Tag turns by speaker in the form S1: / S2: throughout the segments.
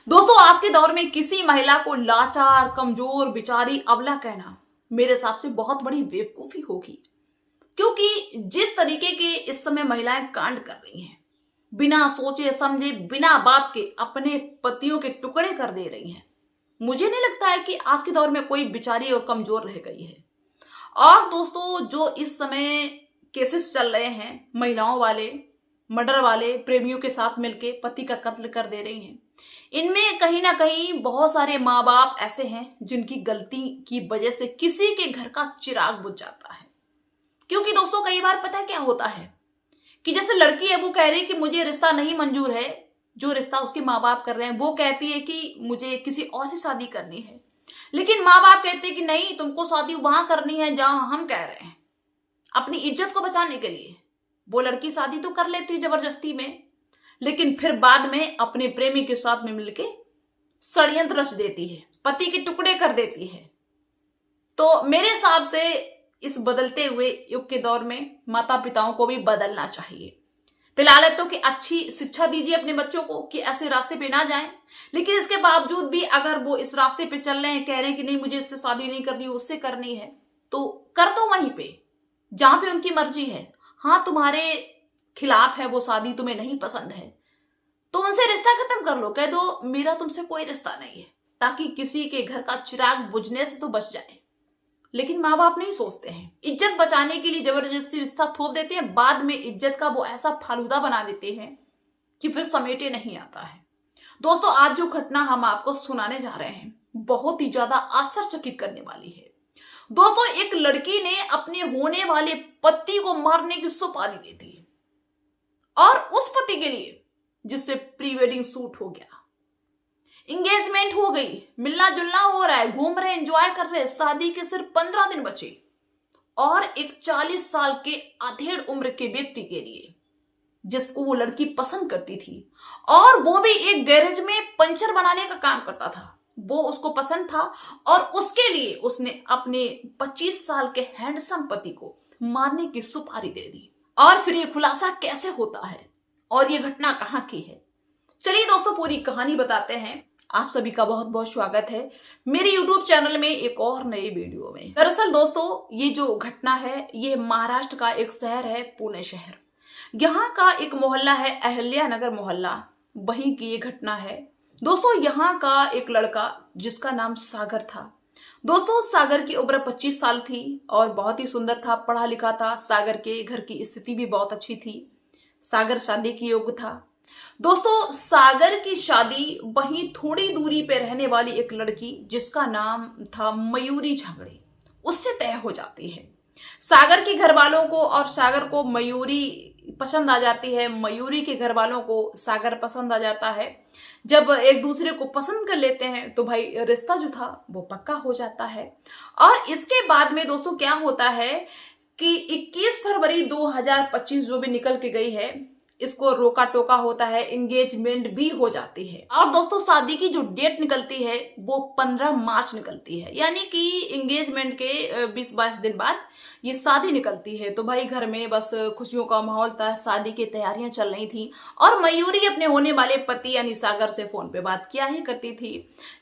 S1: दोस्तों, आज के दौर में किसी महिला को लाचार, कमजोर, बेचारी, अबला कहना मेरे हिसाब से बहुत बड़ी बेवकूफी होगी। क्योंकि जिस तरीके के इस समय महिलाएं कांड कर रही हैं, बिना सोचे समझे, बिना बात के अपने पतियों के टुकड़े कर दे रही हैं, मुझे नहीं लगता है कि आज के दौर में कोई बेचारी और कमजोर रह गई है। और दोस्तों, जो इस समय केसेस चल रहे हैं, महिलाओं वाले, मर्डर वाले, प्रेमियों के साथ मिलके पति का कत्ल कर दे रही हैं, इनमें कहीं ना कहीं बहुत सारे माँ बाप ऐसे हैं जिनकी गलती की वजह से किसी के घर का चिराग बुझ जाता है। क्योंकि दोस्तों, कई बार पता है क्या होता है कि जैसे लड़की है, वो कह रही है कि मुझे रिश्ता नहीं मंजूर है, जो रिश्ता उसके माँ बाप कर रहे हैं। वो कहती है कि मुझे किसी और से शादी करनी है, लेकिन माँ बाप कहते हैं कि नहीं, तुमको शादी वहां करनी है जहां हम कह रहे हैं। अपनी इज्जत को बचाने के लिए वो लड़की शादी तो कर लेती है जबरदस्ती में, लेकिन फिर बाद में अपने प्रेमी के साथ में मिलके षड्यंत्र रच देती है, पति के टुकड़े कर देती है। तो मेरे हिसाब से इस बदलते हुए युग के दौर में माता पिताओं को भी बदलना चाहिए। फिलहाल तो कि अच्छी शिक्षा दीजिए अपने बच्चों को कि ऐसे रास्ते पे ना जाएं, लेकिन इसके बावजूद भी अगर वो इस रास्ते पे चल रहे हैं, कह रहे हैं कि नहीं, मुझे इससे शादी नहीं करनी, उससे करनी है, तो कर दो वहीं पे जहां पे उनकी मर्जी है। हाँ, तुम्हारे खिलाफ है वो शादी, तुम्हें नहीं पसंद है, तो उनसे रिश्ता खत्म कर लो, कह दो मेरा तुमसे कोई रिश्ता नहीं है, ताकि किसी के घर का चिराग बुझने से तो बच जाए। लेकिन माँ बाप नहीं सोचते हैं, इज्जत बचाने के लिए जबरदस्ती रिश्ता थोप देते हैं, बाद में इज्जत का वो ऐसा फालूदा बना देते हैं कि फिर समेटे नहीं आता है। दोस्तों, आज जो घटना हम आपको सुनाने जा रहे हैं बहुत ही ज्यादा आश्चर्यचकित करने वाली है। दोस्तों, एक लड़की ने अपने होने वाले पति को मारने की सुपारी दे दी, और उस पति के लिए जिससे प्री वेडिंग शूट हो गया, एंगेजमेंट हो गई, मिलना जुलना हो रहा है, घूम रहे, एंजॉय कर रहे, शादी के सिर्फ 15 दिन बचे, और एक 40 साल के अधेड़ उम्र के व्यक्ति के लिए जिसको वो लड़की पसंद करती थी, और वो भी एक गैरेज में पंचर बनाने का काम करता था, वो उसको पसंद था, और उसके लिए उसने अपने 25 साल के हैंडसम पति को मारने की सुपारी दे दी। और फिर ये खुलासा कैसे होता है और ये घटना कहां की है, चलिए दोस्तों पूरी कहानी बताते हैं। आप सभी का बहुत बहुत स्वागत है मेरे YouTube चैनल में एक और नए वीडियो में। दरअसल दोस्तों, ये जो घटना है ये महाराष्ट्र का एक शहर है, पुणे शहर। यहाँ का एक मोहल्ला है, अहिल्या नगर मोहल्ला, वहीं की ये घटना है। दोस्तों, यहाँ का एक लड़का जिसका नाम सागर था। दोस्तों, सागर की उम्र 25 साल थी और बहुत ही सुंदर था, पढ़ा लिखा था। सागर के घर की स्थिति भी बहुत अच्छी थी। सागर शादी के योग्य था। दोस्तों, सागर की शादी वहीं थोड़ी दूरी पे रहने वाली एक लड़की जिसका नाम था मयूरी झगड़े, उससे तय हो जाती है। सागर के घर वालों को और सागर को मयूरी पसंद आ जाती है, मयूरी के घर वालों को सागर पसंद आ जाता है। जब एक दूसरे को पसंद कर लेते हैं तो भाई रिश्ता जो था वो पक्का हो जाता है। और इसके बाद में दोस्तों क्या होता है कि 21 फरवरी 2025 जो भी निकल के गई है, इसको रोका टोका होता है, एंगेजमेंट भी हो जाती है। और दोस्तों, शादी की जो डेट निकलती है वो 15 मार्च निकलती है, यानी कि एंगेजमेंट के 20-22 दिन बाद ये शादी निकलती है। तो भाई घर में बस खुशियों का माहौल था, शादी की तैयारियां चल रही थी, और मयूरी अपने होने वाले पति यानी सागर से फोन पे बात किया ही करती थी।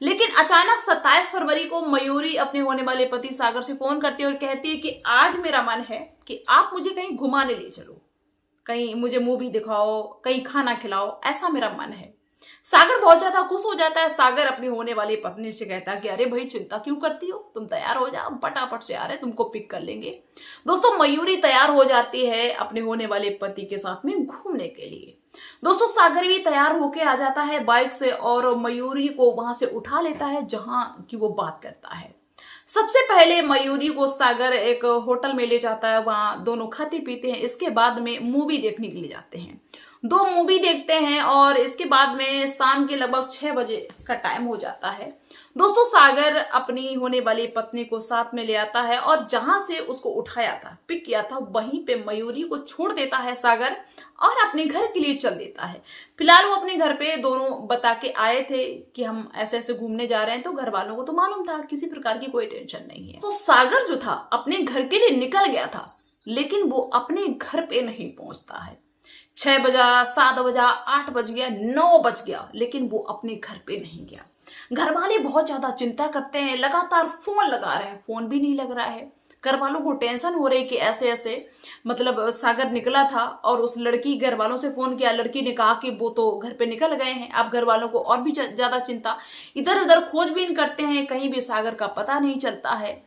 S1: लेकिन अचानक 27 फरवरी को मयूरी अपने होने वाले पति सागर से फोन करती है और कहती है कि आज मेरा मन है कि आप मुझे कहीं घुमाने ले चलो, कहीं मुझे मूवी दिखाओ, कहीं खाना खिलाओ, ऐसा मेरा मन है। सागर बहुत ज्यादा खुश हो जाता है। सागर अपनी होने वाली पत्नी से कहता है कि अरे भाई, चिंता क्यों करती हो, तुम तैयार हो जाओ, फटाफट से आ रहे, तुमको पिक कर लेंगे। दोस्तों, मयूरी तैयार हो जाती है अपने होने वाले पति के साथ में घूमने के लिए। दोस्तों, सागर भी तैयार होके आ जाता है बाइक से, और मयूरी को वहां से उठा लेता है जहां की वो बात करता है। सबसे पहले मयूरी को सागर एक होटल में ले जाता है, वहां दोनों खाते पीते हैं। इसके बाद में मूवी देखने के लिए जाते हैं, 2 मूवी देखते हैं, और इसके बाद में शाम के लगभग 6 बजे का टाइम हो जाता है। दोस्तों, सागर अपनी होने वाली पत्नी को साथ में ले आता है, और जहां से उसको उठाया था, पिक किया था, वहीं पे मयूरी को छोड़ देता है सागर, और अपने घर के लिए चल देता है। फिलहाल वो अपने घर पे दोनों बता के आए थे कि हम ऐसे ऐसे घूमने जा रहे हैं, तो घर वालों को तो मालूम था, किसी प्रकार की कोई टेंशन नहीं है। तो सागर जो था अपने घर के लिए निकल गया था, लेकिन वो अपने घर पे नहीं पहुंचता है। 6 बजा, 7 बजा, 8 बज गया, 9 बज गया, लेकिन वो अपने घर पे नहीं गया। घर वाले बहुत ज्यादा चिंता करते हैं, लगातार फोन लगा रहे हैं, फोन भी नहीं लग रहा है। घर वालों को टेंशन हो रही कि ऐसे ऐसे मतलब सागर निकला था, और उस लड़की, घर वालों से फोन किया, लड़की ने कहा कि वो तो घर पे निकल गए हैं। अब घर वालों को और भी ज्यादा चिंता, इधर उधर खोजबीन करते हैं, कहीं भी सागर का पता नहीं चलता है।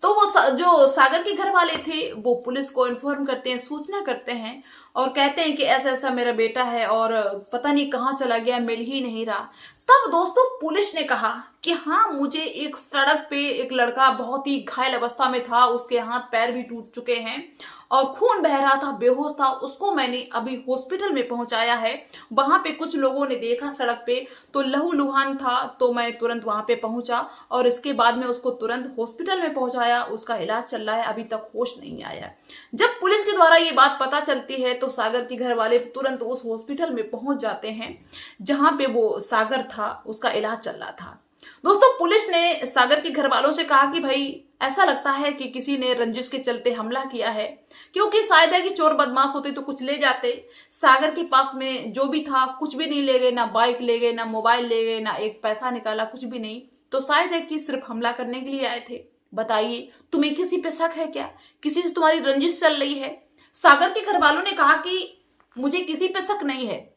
S1: तो वो जो सागर के घर वाले थे वो पुलिस को इन्फॉर्म करते हैं, सूचना करते हैं, और कहते हैं कि ऐसा ऐसा मेरा बेटा है और पता नहीं कहाँ चला गया, मिल ही नहीं रहा। तब दोस्तों पुलिस ने कहा कि हाँ, मुझे एक सड़क पे एक लड़का बहुत ही घायल अवस्था में था, उसके हाथ पैर भी टूट चुके हैं और खून बह रहा था, बेहोश था, उसको मैंने अभी हॉस्पिटल में पहुंचाया है। वहां पे कुछ लोगों ने देखा सड़क पे तो लहूलुहान था, तो मैं तुरंत वहां पे पहुंचा और इसके बाद में उसको तुरंत हॉस्पिटल में पहुंचाया, उसका इलाज चल रहा है, अभी तक होश नहीं आया। जब पुलिस के द्वारा ये बात पता चलती है तो सागर के घर वाले तुरंत उस हॉस्पिटल में पहुंच जाते हैं जहां पे वो सागर था, उसका इलाज चल रहा था। दोस्तों पुलिस ने सागर के घर वालों से कहा कि भाई ऐसा लगता है कि किसी ने रंजिश के चलते हमला किया है, क्योंकि शायद है कि चोर बदमाश होते तो कुछ ले जाते। सागर के पास में जो भी था कुछ भी नहीं ले गए, ना बाइक ले गए, ना मोबाइल ले गए, ना एक पैसा निकाला, कुछ भी नहीं। तो शायद है कि सिर्फ हमला करने के लिए आए थे। बताइए, तुम्हें किसी पे शक है क्या? किसी से तुम्हारी रंजिश चल रही है? सागर के घर वालों ने कहा कि मुझे किसी पे शक नहीं है,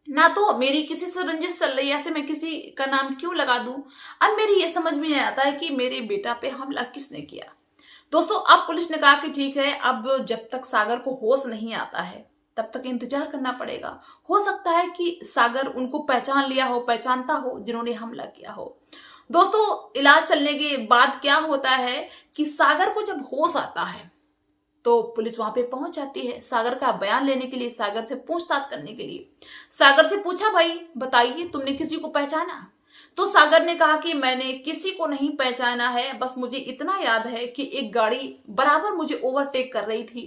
S1: ना तो मेरी किसी से रंजिश चल रही है, ऐसे मैं किसी का नाम क्यों लगा दूं। अब मेरी ये समझ में नहीं आता है कि मेरे बेटा पे हमला किसने किया। दोस्तों अब पुलिस ने कहा कि ठीक है, अब जब तक सागर को होश नहीं आता है तब तक इंतजार करना पड़ेगा। हो सकता है कि सागर उनको पहचान लिया हो, पहचानता हो जिन्होंने हमला किया हो। दोस्तों इलाज चलने के बाद क्या होता है कि सागर को जब होश आता है तो पुलिस वहां पे पहुंच जाती है सागर का बयान लेने के लिए, सागर से पूछताछ करने के लिए। सागर से पूछा, भाई बताइए तुमने किसी को पहचाना? तो सागर ने कहा कि मैंने किसी को नहीं पहचाना है, बस मुझे इतना याद है कि एक गाड़ी बराबर मुझे ओवरटेक कर रही थी।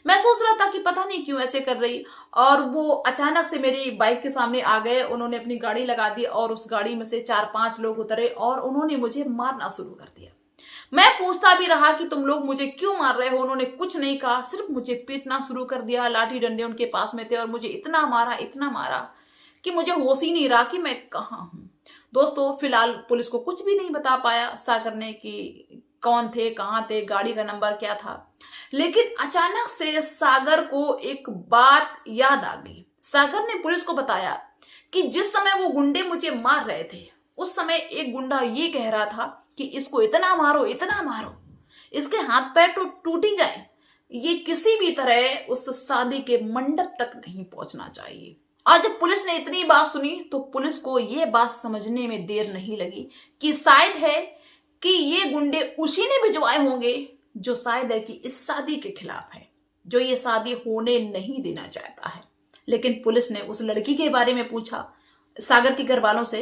S1: मैं सोच रहा था कि पता नहीं क्यों ऐसे कर रही, और वो अचानक से मेरी बाइक के सामने आ गए, उन्होंने अपनी गाड़ी लगा दी और उस गाड़ी में से 4-5 लोग उतरे और उन्होंने मुझे मारना शुरू कर दिया। मैं पूछता भी रहा कि तुम लोग मुझे क्यों मार रहे हो, उन्होंने कुछ नहीं कहा, सिर्फ मुझे पीटना शुरू कर दिया। लाठी डंडे उनके पास में थे और मुझे इतना मारा कि मुझे होश ही नहीं रहा कि मैं कहाँ हूं। दोस्तों फिलहाल पुलिस को कुछ भी नहीं बता पाया सागर ने कि कौन थे, कहाँ थे, गाड़ी का नंबर क्या था। लेकिन अचानक से सागर को एक बात याद आ गई। सागर ने पुलिस को बताया कि जिस समय वो गुंडे मुझे मार रहे थे उस समय एक गुंडा ये कह रहा था कि इसको इतना मारो, इतना मारो, इसके हाथ पैर तो टूट ही जाए, ये किसी भी तरह उस शादी के मंडप तक नहीं पहुंचना चाहिए। और जब पुलिस ने इतनी बात सुनी तो पुलिस को यह बात समझने में देर नहीं लगी कि शायद है कि ये गुंडे उसी ने भिजवाए होंगे जो शायद है कि इस शादी के खिलाफ है, जो ये शादी होने नहीं देना चाहता है। लेकिन पुलिस ने उस लड़की के बारे में पूछा सागर के घर वालों से,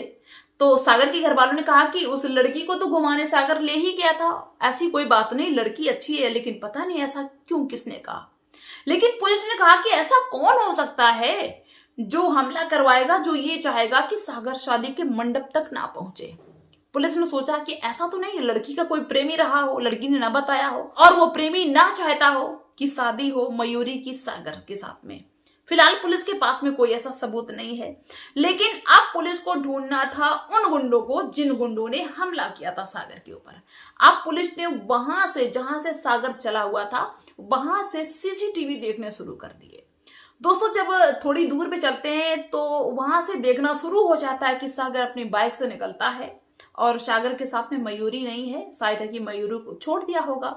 S1: तो सागर के घर वालों ने कहा कि उस लड़की को तो घुमाने सागर ले ही गया था, ऐसी कोई बात नहीं, लड़की अच्छी है, लेकिन पता नहीं ऐसा क्यों, किसने कहा। लेकिन पुलिस ने कहा कि ऐसा कौन हो सकता है जो हमला करवाएगा, जो ये चाहेगा कि सागर शादी के मंडप तक ना पहुंचे। पुलिस ने सोचा कि ऐसा तो नहीं, लड़की का कोई प्रेमी रहा हो, लड़की ने ना बताया हो, और वो प्रेमी ना चाहता हो कि शादी हो मयूरी की सागर के साथ में। फिलहाल पुलिस के पास में कोई ऐसा सबूत नहीं है, लेकिन अब पुलिस को ढूंढना था उन गुंडों को जिन गुंडों ने हमला किया था सागर के ऊपर। अब पुलिस ने वहां से, जहां से सागर चला हुआ था, वहां से सीसीटीवी देखने शुरू कर दिए। दोस्तों जब थोड़ी दूर पे चलते हैं तो वहां से देखना शुरू हो जाता है कि सागर अपनी बाइक से निकलता है और सागर के साथ में मयूरी नहीं है, शायद है कि मयूरी को छोड़ दिया होगा।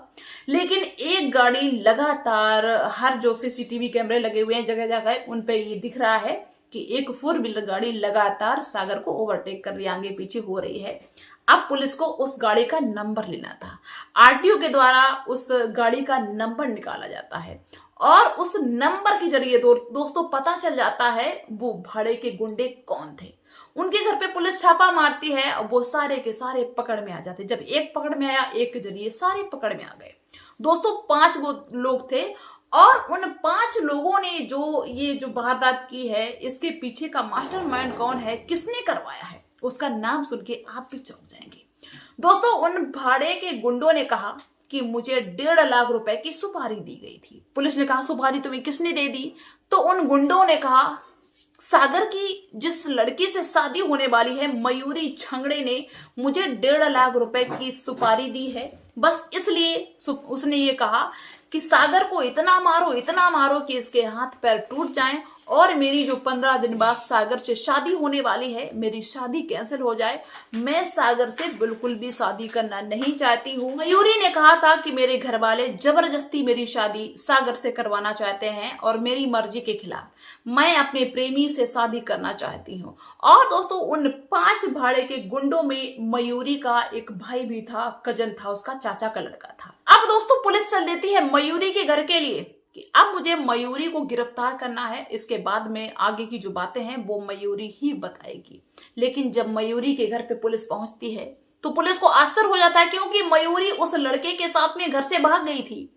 S1: लेकिन एक गाड़ी लगातार, हर जो सीसीटीवी कैमरे लगे हुए हैं जगह जगह, उन पे ये दिख रहा है कि एक 4 व्हीलर गाड़ी लगातार सागर को ओवरटेक कर रही है, आगे पीछे हो रही है। अब पुलिस को उस गाड़ी का नंबर लेना था। आरटीओ के द्वारा उस गाड़ी का नंबर निकाला जाता है और उस नंबर के जरिए दोस्तों पता चल जाता है वो भाड़े के गुंडे कौन थे। उनके घर पे पुलिस छापा मारती है और वो सारे के सारे पकड़ में आ जाते। जब एक पकड़ में आया, एक के जरिए सारे पकड़ में आ गए। दोस्तों 5 वो लोग थे और उन 5 लोगों ने जो ये जो वारदात की है, इसके पीछे का मास्टरमाइंड कौन है, किसने करवाया है, उसका नाम सुन के आप भी चौंक जाएंगे। दोस्तों उन भाड़े के गुंडों ने कहा कि मुझे 1.5 लाख रुपए की सुपारी दी गई थी। पुलिस ने कहा सुपारी तुम्हें किसने दे दी? तो उन गुंडों ने कहा सागर की जिस लड़की से शादी होने वाली है मयूरी छंगड़े ने मुझे 1.5 लाख रुपए की सुपारी दी है। बस इसलिए उसने ये कहा कि सागर को इतना मारो कि इसके हाथ पैर टूट जाएं और मेरी जो 15 दिन बाद सागर से शादी होने वाली है मेरी शादी कैंसिल हो जाए। मैं सागर से बिल्कुल भी शादी करना नहीं चाहती हूँ। मयूरी ने कहा था कि मेरे घर वाले जबरदस्ती मेरी शादी सागर से करवाना चाहते हैं और मेरी मर्जी के खिलाफ मैं अपने प्रेमी से शादी करना चाहती हूँ। और दोस्तों उन 5 भाड़े के गुंडों में मयूरी का एक भाई भी था, कजन था, उसका चाचा का लड़का था। अब दोस्तों पुलिस चल देती है मयूरी के घर के लिए कि अब मुझे मयूरी को गिरफ्तार करना है। इसके बाद में आगे की जो बातें हैं वो मयूरी ही बताएगी। लेकिन जब मयूरी के घर पे पुलिस पहुंचती है तो पुलिस को आश्चर्य हो जाता है क्योंकि मयूरी उस लड़के के साथ में घर से भाग गई थी।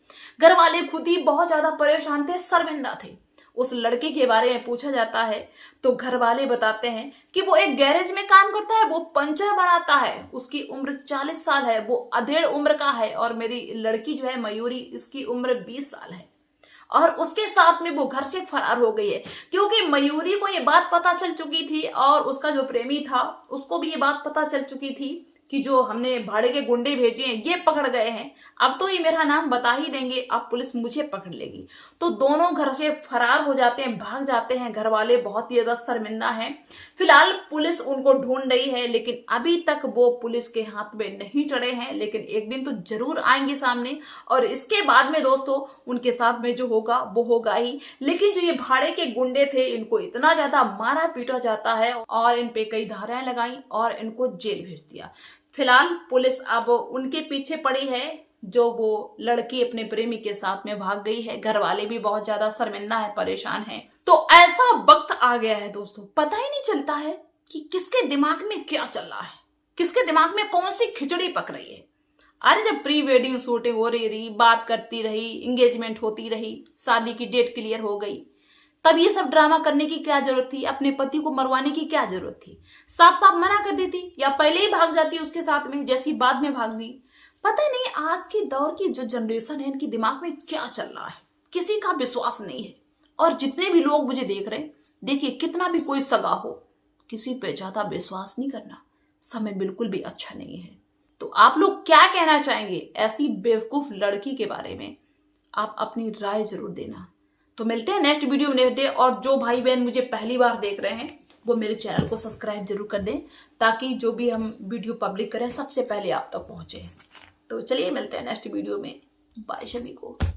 S1: घर वाले खुद ही बहुत ज्यादा परेशान थे, शर्मिंदा थे। उस लड़के के बारे में पूछा जाता है तो घर वाले बताते हैं कि वो एक गैरेज में काम करता है, वो पंचर बनाता है, उसकी उम्र 40 साल है, वो अधेड़ उम्र का है। और मेरी लड़की जो है मयूरी, इसकी उम्र 20 साल है और उसके साथ में वो घर से फरार हो गई है क्योंकि मयूरी को ये बात पता चल चुकी थी और उसका जो प्रेमी था उसको भी ये बात पता चल चुकी थी कि जो हमने भाड़े के गुंडे भेजे हैं ये पकड़ गए हैं। अब तो ये मेरा नाम बता ही देंगे, अब पुलिस मुझे पकड़ लेगी। तो दोनों घर से फरार हो जाते हैं, भाग जाते हैं। घर वाले बहुत ही ज्यादा शर्मिंदा हैं। फिलहाल पुलिस उनको ढूंढ रही है लेकिन अभी तक वो पुलिस के हाथ में नहीं चढ़े हैं, लेकिन एक दिन तो जरूर आएंगे सामने। और इसके बाद में दोस्तों उनके साथ में जो होगा वो होगा ही। लेकिन जो ये भाड़े के गुंडे थे इनको इतना ज्यादा मारा पीटा जाता है और इन पे कई धाराएं लगाई और इनको जेल भेज दिया। फिलहाल पुलिस अब उनके पीछे पड़ी है जो वो लड़की अपने प्रेमी के साथ में भाग गई है। घर वाले भी बहुत ज्यादा शर्मिंदा है, परेशान है। तो ऐसा वक्त आ गया है दोस्तों, पता ही नहीं चलता है कि किसके दिमाग में क्या चल रहा है, किसके दिमाग में कौन सी खिचड़ी पक रही है। अरे जब प्री वेडिंग शूटिंग हो रही, बात करती रही, एंगेजमेंट होती रही, शादी की डेट क्लियर हो गई, तब ये सब ड्रामा करने की क्या जरूरत थी? अपने पति को मरवाने की क्या जरूरत थी? साफ साफ मना कर देती या पहले ही भाग जाती उसके साथ में जैसी बाद में भाग गई। पता नहीं आज के दौर की जो जनरेशन है इनके दिमाग में क्या चल रहा है, किसी का विश्वास नहीं है। और जितने भी लोग मुझे देख रहे हैं, देखिए कितना भी कोई सगा हो, किसी पे ज्यादा विश्वास नहीं करना, समय बिल्कुल भी अच्छा नहीं है। तो आप लोग क्या कहना चाहेंगे ऐसी बेवकूफ लड़की के बारे में? आप अपनी राय जरूर देना। तो मिलते हैं नेक्स्ट वीडियो में। और जो भाई बहन मुझे पहली बार देख रहे हैं वो मेरे चैनल को सब्सक्राइब जरूर कर दें ताकि जो भी हम वीडियो पब्लिक करें सबसे पहले आप तक पहुंचे। तो चलिए मिलते हैं नेक्स्ट वीडियो में। बाय सभी को।